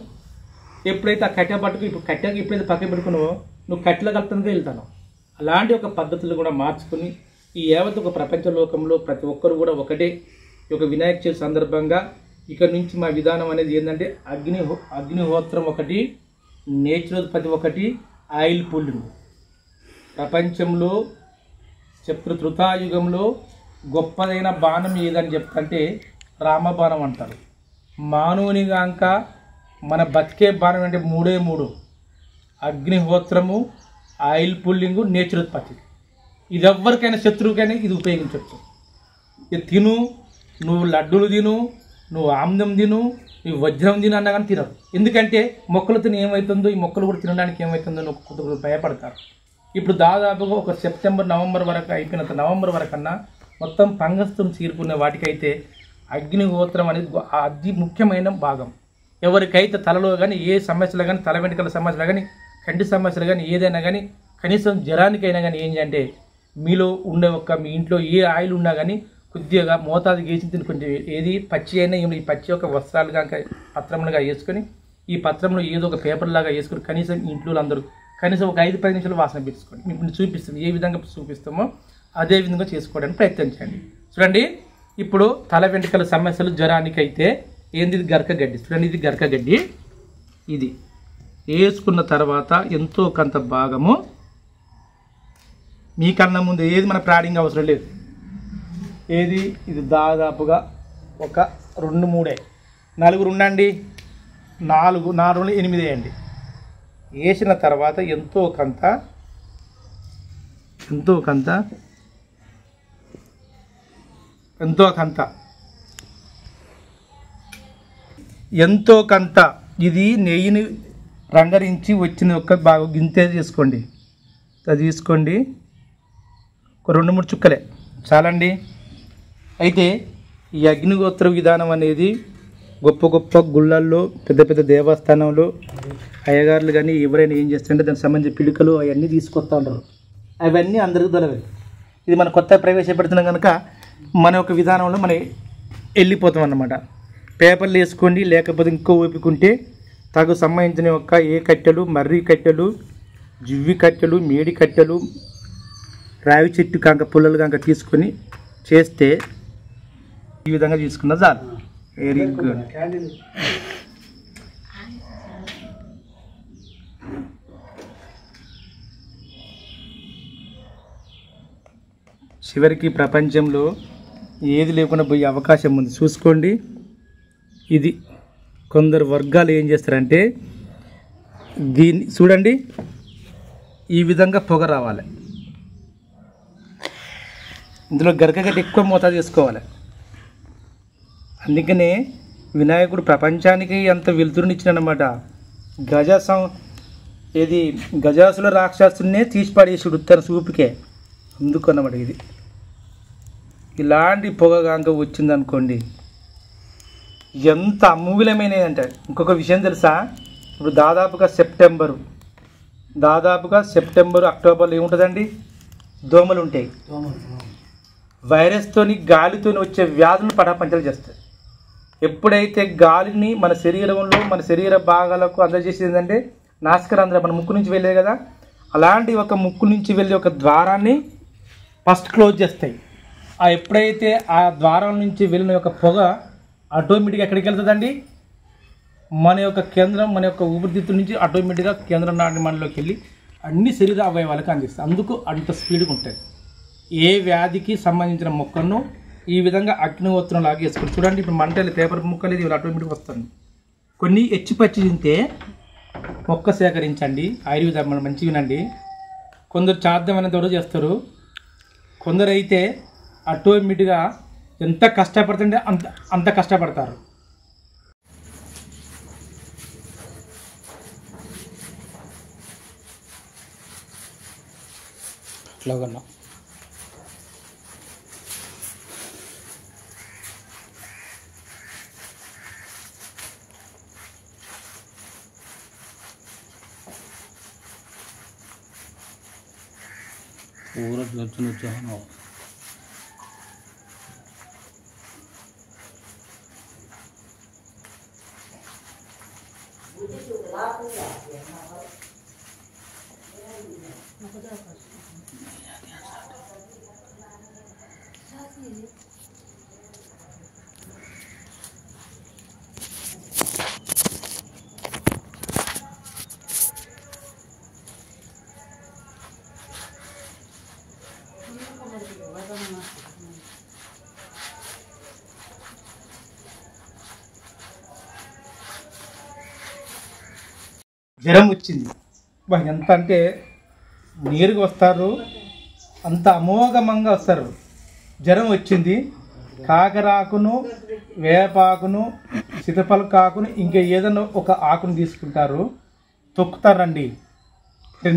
ఎప్పుడైతే ఆ కట్టె పట్టుకు ఎప్పుడైతే పక్కన పెట్టుకున్నావో నువ్వు కట్టెలో కలుపుతానికి వెళ్తాను. అలాంటి ఒక పద్ధతులు కూడా మార్చుకుని ఈ యావత్ ఒక ప్రపంచ లోకంలో ప్రతి ఒక్కరు కూడా ఒకటే. ఒక వినాయక చవితి సందర్భంగా ఇక్కడ నుంచి మా విధానం అనేది ఏంటంటే అగ్నిహోత్రం ఒకటి, నేచురోత్పత్తి ఒకటి, ఆయిల్ పుల్లింగ్. ప్రపంచంలో త్రుతాయుగంలో గొప్పదైన బాణం ఏదని చెప్తుంటే రామబాణం అంటారు. మానవుని గాంక మన బతికే బాణం అంటే 3 అగ్నిహోత్రము, ఆయిల్ పుల్లింగు, నేచురోత్పత్తి. ఇది ఎవరికైనా శత్రువుకైనా ఇది ఉపయోగించవచ్చు. ఇది తిను, నువ్వు లడ్డూలు తిను, నువ్వు ఆమ్దం తిను, నువ్వు వజ్రం తిను అన్నా కానీ తినరు. ఎందుకంటే మొక్కలు తిని ఏమవుతుందో, ఈ మొక్కలు కూడా తినడానికి ఏమవుతుందో కొంతమంది భయపడతారు. ఇప్పుడు దాదాపుగా ఒక సెప్టెంబర్ నవంబర్ వరకు అయిపోయినంత నవంబర్ వరకన్నా మొత్తం ఫంగస్తో చీరుకునే వాటికైతే అగ్నిహోత్రం అనేది అతి ముఖ్యమైన భాగం. ఎవరికైతే తలలో కానీ ఏ సమస్యలు కానీ, తల వెంట్రుకల సమస్యలు కానీ, కంటి సమస్యలు కానీ, ఏదైనా కానీ, కనీసం జ్వరానికైనా కానీ ఏం చేయంటే మీలో ఉండే మీ ఇంట్లో ఏ ఆయిల్ ఉన్నా కానీ కొద్దిగా మోతాదు గీసి తిని కొంచెం ఏది పచ్చి అయినా ఈ పచ్చి యొక్క వస్త్రాలు కనుక పత్రములుగా వేసుకొని ఈ పత్రంలో ఏదో ఒక పేపర్ లాగా వేసుకొని కనీసం ఇంట్లో అందరూ కనీసం ఒక 5-10 నిమిషాలు వాసన పెట్టుకోండి. ఇప్పుడు చూపిస్తాం ఏ విధంగా చూపిస్తామో అదే విధంగా చేసుకోవడానికి ప్రయత్నించండి. చూడండి, ఇప్పుడు తల వెంట్రుకల సమస్యలు జ్వరానికి అయితే ఏంది, ఇది గరక గడ్డి. చూడండి, ఇది గరక గడ్డి. ఇది వేసుకున్న తర్వాత ఎంతో కొంత భాగము మీకన్నా ముందు ఏది మన ప్రాడింగ్ అవసరం లేదు. ఏది ఇది దాదాపుగా ఒక 2-3 నలుగురు ఉండండి, 4 8 వేయండి. వేసిన తర్వాత ఎంతో కొంత ఇది నెయ్యిని రంగరించి వచ్చిన ఒక బాగా గింతే తీసుకోండి. అది తీసుకోండి, ఒక 2-3 చుక్కలే చాలండి. అయితే ఈ అగ్నిహోత్ర విధానం అనేది గొప్ప గొప్ప గుళ్ళల్లో, పెద్ద పెద్ద దేవస్థానంలో అయ్యగారులు కానీ ఎవరైనా ఏం చేస్తారంటే దానికి సంబంధించిన పిలుకలు అవన్నీ తీసుకొస్తూ ఉంటారు. అవన్నీ అందరికీ దొరకదు. ఇది మనం కొత్త ప్రవేశపెడుతున్నాం కనుక మన యొక్క విధానంలో మనం వెళ్ళిపోతాం అన్నమాట. పేపర్లు వేసుకోండి, లేకపోతే ఇంకో ఓపికంటే తగు సంబంధించిన యొక్క ఏ కట్టెలు, మర్రి కట్టెలు, జివ్వి కట్టెలు, మేడి కట్టెలు, రావి చెట్టు కాంక పుల్లలు కాంక తీసుకొని చేస్తే ఈ విధంగా తీసుకున్న చాలు. Very good. చివరికి ప్రపంచంలో ఏది లేకుండా పోయే అవకాశం ఉంది, చూసుకోండి. ఇది కొందరు వర్గాలు ఏం చేస్తారంటే దీన్ని చూడండి, ఈ విధంగా పొగ రావాలి. ఇందులో గరకగట్టి ఎక్కువ మోతాదు చేసుకోవాలి. అందుకనే వినాయకుడు ప్రపంచానికి అంత వెలుతురునిచ్చినమాట. గజాసుల రాక్షసునే తీసి పడేసుడు తన చూపుకే. అందుకు అన్నమాట ఇది. ఇలాంటి పొగగాంక వచ్చిందనుకోండి ఎంత అమూల్యమైనదంటే. ఇంకొక విషయం తెలుసా, ఇప్పుడు దాదాపుగా సెప్టెంబర్ అక్టోబర్లో ఏముంటుందండి, దోమలు ఉంటాయి. వైరస్తోని గాలితోని వచ్చే వ్యాధులు పటాపంచలు చేస్తాయి. ఎప్పుడైతే గాలిని మన శరీరంలో మన శరీర భాగాలకు అందజేసేదంటే నాసికారంధ్రం, మన ముక్కు నుంచి వెళ్ళేది కదా, అలాంటి ఒక ముక్కు నుంచి వెళ్ళే ఒక ద్వారాన్ని ఫస్ట్ క్లోజ్ చేస్తాయి. ఎప్పుడైతే ఆ ద్వారం నుంచి వెళ్ళిన యొక్క పొగ ఆటోమేటిక్గా ఎక్కడికి వెళ్తుందండి, మన యొక్క కేంద్రం, మన యొక్క ఊపిరితిత్తుల నుంచి ఆటోమేటిక్గా కేంద్రం నాటి మనలోకి వెళ్ళి అన్ని శరీర అవయవాలకు అందిస్తాయి. అందుకు అంత స్పీడ్గా ఉంటుంది. ఏ వ్యాధికి సంబంధించిన మొక్కను ఈ విధంగా అగ్నిహోత్రం లాగా వేసుకొని చూడండి. ఇప్పుడు మంటలు పేపర్ ముక్కలు ఇది ఆటోమేటిక్గా వస్తుంది. కొన్ని పచ్చి తింటే మొక్క సేకరించండి. ఆయుర్వేదం మంచిగా వినండి. కొందరు చార్థమైన తోడు చేస్తారు, కొందరు అయితే ఆటోమేటిక్గా ఎంత కష్టపడుతుంటే అంత కష్టపడతారు. అట్లాగన్నా पूरा दर्शन चाहना జ్వరం వచ్చింది, ఎంత అంటే నేరుగా వస్తారు, అంత అమోఘమంగా వస్తారు. జ్వరం వచ్చింది, కాకరాకును, వేపాకును, సీతపలకాకును, ఇంకా ఏదైనా ఒక ఆకును తీసుకుంటారు, తొక్కుతారండి.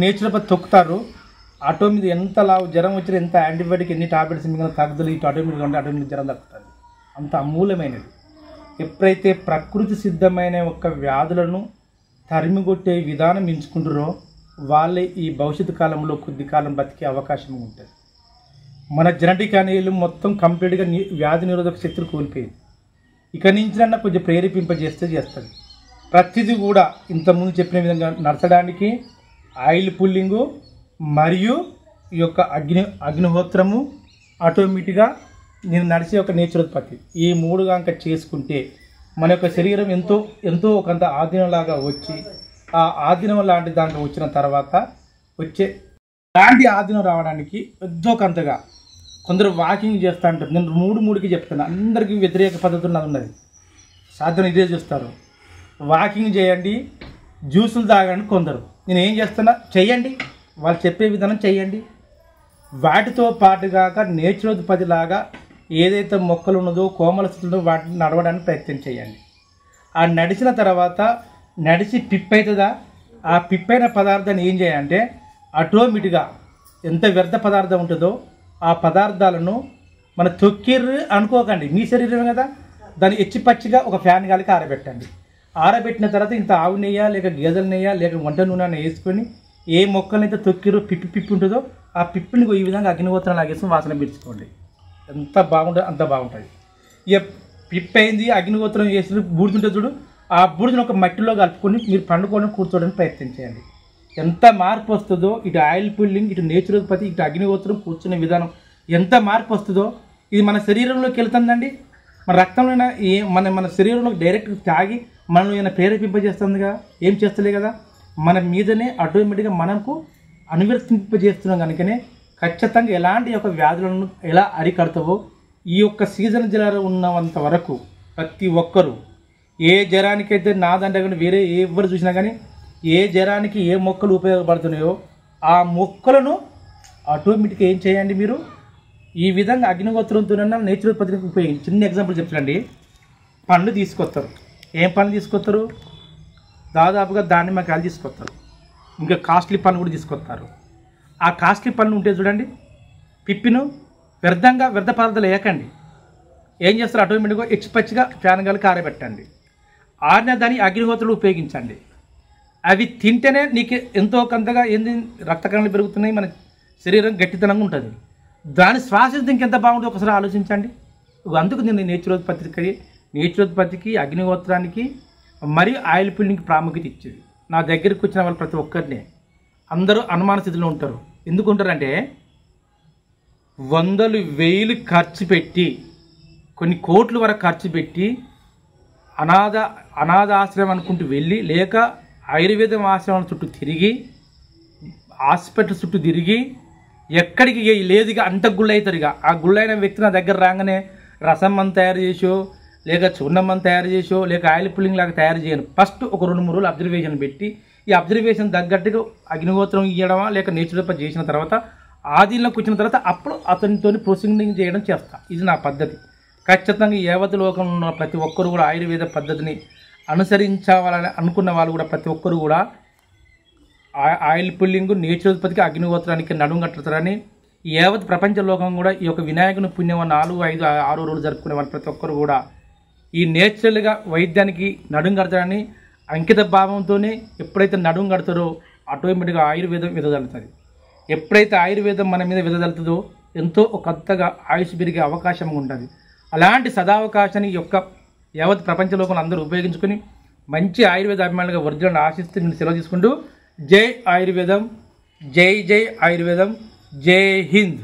నేచురల్ తొక్కుతారు. ఆటోమేటిక్ ఎంత జ్వరం వచ్చినా ఎంత యాంటీబయాటిక్ ఎన్ని టాబ్లెట్స్ మిగిలిన తగ్గుదల ఇటు ఆటోమేటిక్గా ఉంటే ఆటోమేటిక్ జ్వరం తగ్గుతుంది. అంత అమూల్యమైనది. ఎప్పుడైతే ప్రకృతి సిద్ధమైన ఒక వ్యాధులను తరిమిగొట్టే విధానం ఎంచుకుంటారో వాళ్ళే ఈ భవిష్యత్తు కాలంలో కొద్ది కాలం బతికే అవకాశం ఉంటుంది. మన జెనెటిక్ అనేది మొత్తం కంప్లీట్గా వ్యాధి నిరోధక శక్తులు కోల్పోయింది. ఇక నుంచి కొంచెం చేస్తుంది. ప్రతిదీ కూడా ఇంతకుముందు చెప్పిన విధంగా నడచడానికి ఆయిల్ పుల్లింగు మరియు ఈ యొక్క అగ్నిహోత్రము ఆటోమేటిక్గా నేను నడిచే ఒక నేచురోత్పత్తి, ఈ 3 గంక చేసుకుంటే మన యొక్క శరీరం ఎంతో ఎంతో కొంత ఆధీనంలాగా వచ్చి ఆ ఆధీనం లాంటి దాంట్లో వచ్చిన తర్వాత వచ్చే లాంటి ఆధీనం రావడానికి ఎంతో కొంతగా కొందరు వాకింగ్ చేస్తూ ఉంటారు. నేను మూడుకి చెప్తాను, అందరికీ వ్యతిరేక పద్ధతులు ఉన్నది. సాధన ఇదే చూస్తారు. వాకింగ్ చేయండి, జ్యూసులు తాగండి. కొందరు నేను ఏం చేస్తున్నా చెయ్యండి, వాళ్ళు చెప్పే విధానం చెయ్యండి. వాటితో పాటుగాక నేచురోపతి లాగా ఏదైతే మొక్కలు ఉన్నదో కోమల స్థితిలో వాటిని నడవడానికి ప్రయత్నం చేయండి. ఆ నడిచిన తర్వాత నడిచి పిప్పవుతుందా, ఆ పిప్పైన పదార్థాన్ని ఏం చేయాలంటే ఆటోమేటిక్గా ఎంత వ్యర్థ పదార్థం ఉంటుందో ఆ పదార్థాలను మన తొక్కిర్రు అనుకోకండి, మీ శరీరం కదా, దాన్ని ఎచ్చిపచ్చిగా ఒక ఫ్యాన్ గాలికి ఆరబెట్టండి. ఆరబెట్టిన తర్వాత ఇంత ఆవు నెయ్య లేక గేదెల నెయ్య లేక వంట నూనె వేసుకొని ఏ మొక్కలైతే తొక్కిర్రు పిప్పి ఉంటుందో ఆ పిప్పిని ఈ విధంగా అగ్నిహోత్రం లాగేసుకుని వాసన పీల్చుకోండి. ఎంత బాగుంటుంది అంత బాగుంటుంది. ఇక పిప్పి అయింది, అగ్నిహోత్రం వేసి బూడిదుంటే చూడు, ఆ బూడిదని ఒక మట్టిలో కలుపుకొని మీరు పండుకోవడానికి కూర్చోవడానికి ప్రయత్నం చేయండి. ఎంత మార్పు వస్తుందో, ఇటు ఆయిల్ పుల్లింగ్, ఇటు నేచురోపతి, ఇటు అగ్నిహోత్రం కూర్చునే విధానం ఎంత మార్పు వస్తుందో ఇది మన శరీరంలోకి వెళ్తుందండి. మన రక్తంలో మన శరీరంలోకి డైరెక్ట్ తాగి మనల్ని ఏమైనా ప్రేరేపింపజేస్తుందిగా, ఏం చేస్తలే కదా, మన మీదనే ఆటోమేటిక్గా మనకు అనువర్తింపజేస్తున్నాం. కనుకనే ఖచ్చితంగా ఎలాంటి యొక్క వ్యాధులను ఎలా అరికడతావో ఈ యొక్క సీజన్ జ్వరం ఉన్నంత వరకు ప్రతి ఒక్కరూ ఏ జ్వరానికైతే నాదంటే కానీ వేరే ఎవరు చూసినా కానీ ఏ జ్వరానికి ఏ మొక్కలు ఉపయోగపడుతున్నాయో ఆ మొక్కలను ఆటోమేటిక్గా ఏం చేయండి, మీరు ఈ విధంగా అగ్నిహోత్రంతోనన్నా నేచురోపతికి ఉపయోగించి చిన్న ఎగ్జాంపుల్ చెప్తానండి. పండ్లు తీసుకొస్తారు. ఏం పండ్లు తీసుకొస్తారు? దాదాపుగా దానిమ్మకాయలు తీసుకొస్తారు, ఇంకా కాస్ట్లీ పండ్లు కూడా తీసుకొస్తారు. ఆ కాస్ట్లీ పండ్లు ఉంటే చూడండి, పిప్పిను వ్యర్థ పదార్థాలు వేయకండి. ఏం చేస్తారు? ఆటోమేటిక్గా ఎచ్చిపచ్చిగా ఫ్యాన్ గాలికి ఆరబెట్టండి. ఆరిన దాన్ని అగ్నిహోత్రులు ఉపయోగించండి. అవి తింటేనే నీకు ఎంతో కొంతగా ఏంది రక్త కణాలు పెరుగుతున్నాయి, మన శరీరం గట్టితనంగా ఉంటుంది. దాని శ్వాస ఇంకెంత బాగుంటుందో ఒకసారి ఆలోచించండి. అందుకు నేను నేచురోపతికి అగ్నిహోత్రానికి మరియు ఆయిల్ పుల్లింగ్కి ప్రాముఖ్యత ఇచ్చేది. నా దగ్గరికి వచ్చిన వాళ్ళు ప్రతి ఒక్కరినే అందరూ అనుమాన స్థితిలో ఉంటారు. ఎందుకు ఉంటారంటే వందలు వేలు ఖర్చు పెట్టి కొన్ని కోట్ల వరకు ఖర్చు పెట్టి అనాథ ఆశ్రమం అనుకుంటూ వెళ్ళి లేక ఆయుర్వేదం ఆశ్రమం చుట్టూ తిరిగి హాస్పిటల్ చుట్టూ తిరిగి ఎక్కడికి లేదుగా అంత గుళ్ళు అవుతారు. ఇక ఆ గుళ్ళైన వ్యక్తి నా దగ్గర రాగానే రసం మనం తయారు చేసో లేక చూర్ణం మనం తయారు చేసో లేక ఆయిల్ పుల్లింగ్ లాగా తయారు చేయను. ఫస్ట్ ఒక 2-3 రోజులు అబ్జర్వేషన్ పెట్టి ఈ అబ్జర్వేషన్ తగ్గట్టుగా అగ్నిహోత్రం ఇవ్వడమా లేక నేచురోపతి చేసిన తర్వాత ఆధీనంలోకి వచ్చిన తర్వాత అప్పుడు అతనితో ప్రొసీడింగ్ చేయడం చేస్తా. ఇది నా పద్ధతి. ఖచ్చితంగా యావత్ లోకంలో ఉన్న ప్రతి ఒక్కరు కూడా ఆయుర్వేద పద్ధతిని అనుసరించాలని అనుకున్న వాళ్ళు కూడా ప్రతి ఒక్కరు కూడా ఆయిల్ పుల్లింగ్ నేచురోపతికి అగ్నిహోత్రానికి నడుము కట్టుతారని యావత్ ప్రపంచ లోకం కూడా ఈ యొక్క వినాయకుని పుణ్యం 4, 5, 6 రోజులు జరుపుకునే వాళ్ళు ప్రతి ఒక్కరు కూడా ఈ నేచురల్గా వైద్యానికి నడుము కడతారని అంకిత భావంతోనే ఎప్పుడైతే నడుము కడతారో ఆటోమేటిక్గా ఆయుర్వేదం విదజల్లుతుంది. ఎప్పుడైతే ఆయుర్వేదం మన మీద విదజల్లుతుందో ఎంతో కొత్తగా ఆయుష్ పెరిగే అవకాశం ఉంటుంది. అలాంటి సదావకాశాన్ని యొక్క యావత్ ప్రపంచ లోకంలో అందరూ ఉపయోగించుకొని మంచి ఆయుర్వేద అభిమానులుగా వర్జలను ఆశిస్తూ నేను సెలవు తీసుకుంటూ జై ఆయుర్వేదం, జై ఆయుర్వేదం, జై హింద్.